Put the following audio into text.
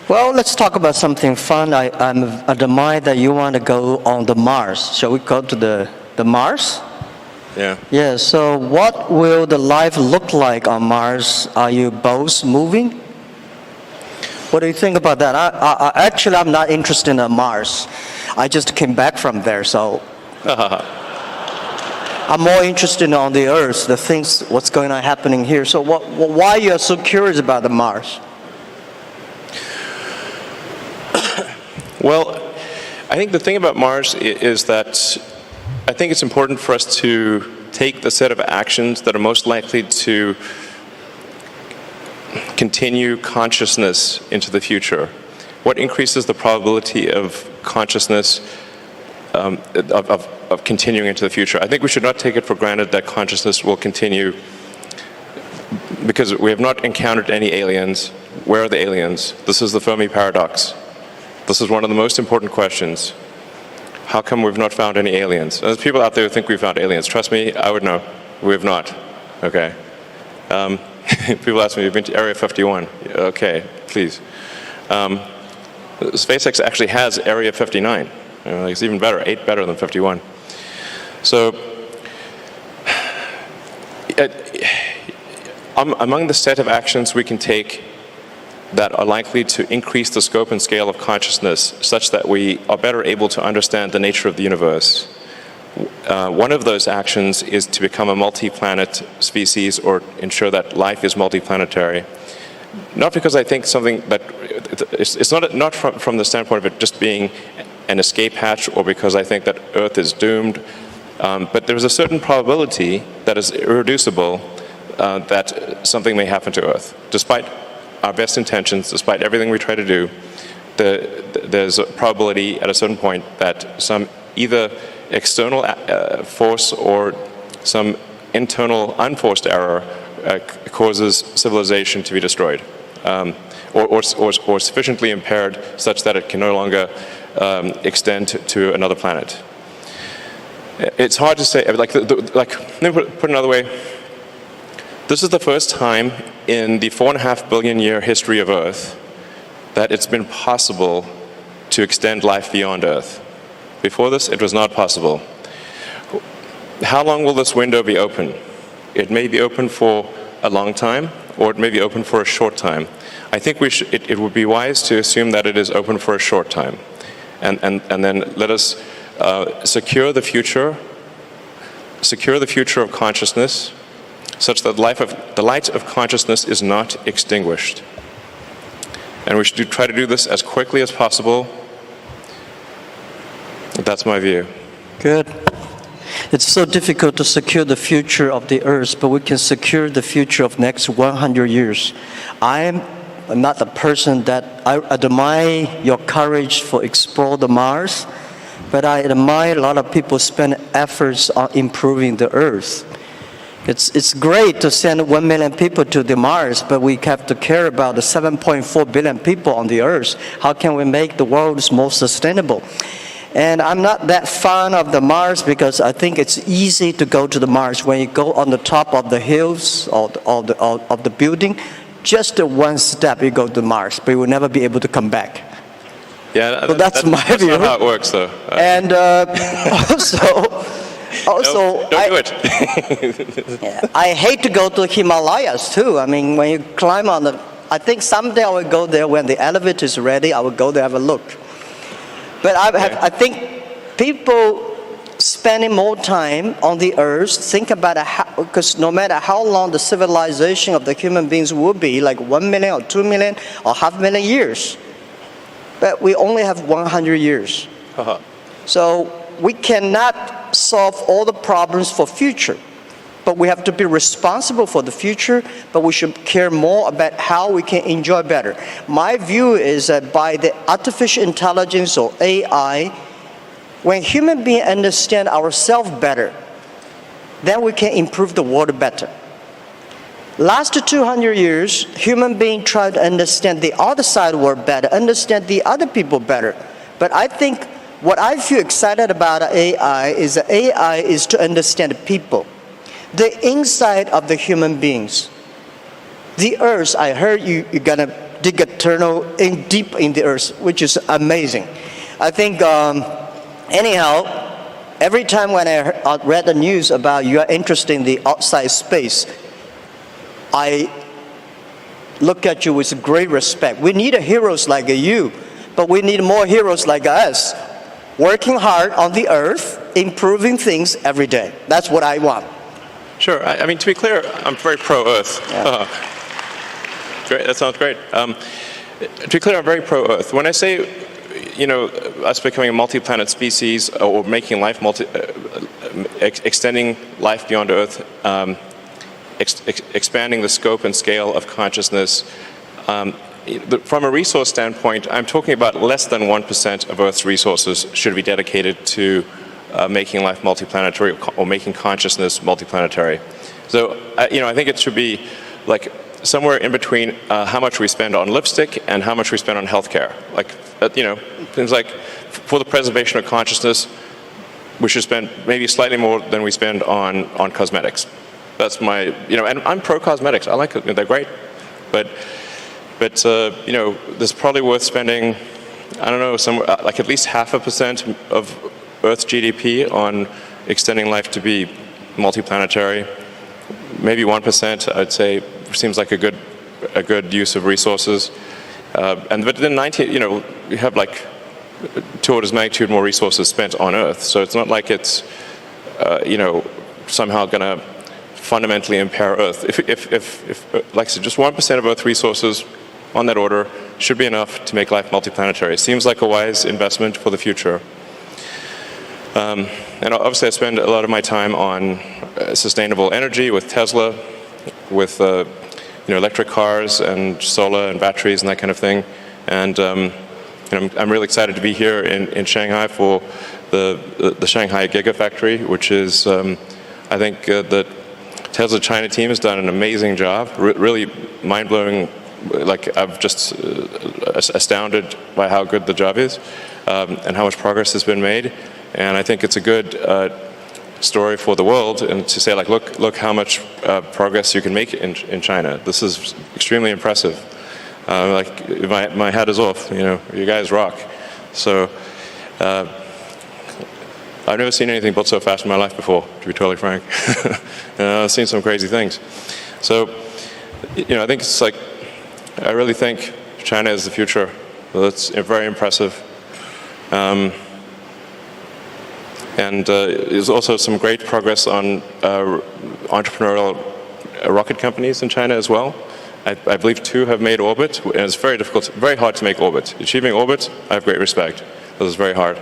Well, let's talk about something fun. I'm admire that you want to go on the Mars. Shall we go to the Mars? Yeah. Yeah, so what will the life look like on Mars? Are you both moving? What do you think about that? Actually, I'm not interested in Mars. I just came back from there, so I'm more interested on the Earth, the things, what's going on happening here. So why are you so curious about the Mars? Well, I think the thing about Mars is that I think it's important for us to take the set of actions that are most likely to continue consciousness into the future. What increases the probability of consciousness of continuing into the future? I think we should not take it for granted that consciousness will continue because we have not encountered any aliens. Where are the aliens? This is the Fermi paradox. This is one of the most important questions. How come we've not found any aliens? There's people out there who think we've found aliens. Trust me, I would know. We have not. Okay. People ask me, you've been to Area 51? Okay, please. SpaceX actually has Area 59. It's even better, 8 better than 51. So, among the set of actions we can take that are likely to increase the scope and scale of consciousness such that we are better able to understand the nature of the universe. One of those actions is to become a multi-planet species or ensure that life is multi-planetary. Not because I think something that, it's not from the standpoint of it just being an escape hatch or because I think that Earth is doomed, but there's a certain probability that is irreducible that something may happen to Earth. Despite our best intentions, despite everything we try to do, there's a probability at a certain point that some either external force or some internal unforced error causes civilization to be destroyed, or sufficiently impaired such that it can no longer extend to another planet. It's hard to say. Like, let me put it another way. This is the first time in the 4.5 billion year history of Earth that it's been possible to extend life beyond Earth. Before this, it was not possible. How long will this window be open? It may be open for a long time, or it may be open for a short time. I think it would be wise to assume that it is open for a short time. And then let us secure the future of consciousness, such that the light of consciousness is not extinguished. And we should try to do this as quickly as possible. That's my view. Good. It's so difficult to secure the future of the Earth, but we can secure the future of next 100 years. I'm not the person that I admire your courage for explore the Mars, but I admire a lot of people spend efforts on improving the Earth. It's great to send 1 million people to the Mars, but we have to care about the 7.4 billion people on the Earth. How can we make the world more sustainable? And I'm not that fond of the Mars because I think it's easy to go to the Mars. When you go on the top of the hills of the building, just one step you go to Mars, but you will never be able to come back. Yeah, so that's my view. That's not how it works, though. And also, don't do it. I hate to go to Himalayas too. I mean, when you climb on I think someday I will go there when the elevator is ready. I will go there have a look. But I think people spending more time on the Earth, think about because no matter how long the civilization of the human beings will be, like 1 million or 2 million or 500,000 years, but we only have 100 years. So we cannot solve all the problems for future, but we have to be responsible for the future, but we should care more about how we can enjoy better. My view is that by the artificial intelligence or AI, when human beings understand ourselves better, then we can improve the world better. Last 200 years, human beings try to understand the other side of the world better, understand the other people better. But I think what I feel excited about AI is that AI is to understand people, the inside of the human beings. The Earth, I heard you're gonna dig a tunnel deep in the earth, which is amazing. I think, anyhow, every time when I read the news about you are interested in the outside space, I look at you with great respect. We need heroes like you, but we need more heroes like us, working hard on the earth, improving things every day. That's what I want. Sure. I mean, to be clear, I'm very pro-Earth. Yeah. Great. That sounds great. To be clear, I'm very pro-Earth. When I say, us becoming a multi-planet species or making life extending life beyond Earth, expanding the scope and scale of consciousness, from a resource standpoint, I'm talking about less than 1% of Earth's resources should be dedicated to making life multiplanetary or making consciousness multiplanetary. So, I think it should be like somewhere in between how much we spend on lipstick and how much we spend on healthcare. Like, things like for the preservation of consciousness, we should spend maybe slightly more than we spend on cosmetics. That's my, and I'm pro-cosmetics. I like it. They're great. But there's probably worth spending, I don't know, somewhere like at least 0.5% of Earth's GDP on extending life to be multiplanetary. Maybe 1%, I'd say, seems like a good use of resources. But then we have like 2 orders of magnitude more resources spent on Earth. So it's not like it's, somehow going to fundamentally impair Earth. If like I said, just 1% of Earth resources on that order should be enough to make life multiplanetary. It seems like a wise investment for the future. And obviously I spend a lot of my time on sustainable energy with Tesla, with electric cars and solar and batteries and that kind of thing. And I'm really excited to be here in Shanghai for the Shanghai Gigafactory, which is, I think the Tesla China team has done an amazing job, really mind-blowing. Like, I'm just astounded by how good the job is and how much progress has been made. And I think it's a good story for the world, and to say, like, look how much progress you can make in China. This is extremely impressive. Like, my hat is off. You guys rock. So I've never seen anything built so fast in my life before, to be totally frank. I've seen some crazy things. So, I think it's like, I really think China is the future. That's very impressive. And there's also some great progress on entrepreneurial rocket companies in China as well. I believe 2 have made orbit, and it's very difficult, very hard to make orbit. Achieving orbit, I have great respect. This is very hard.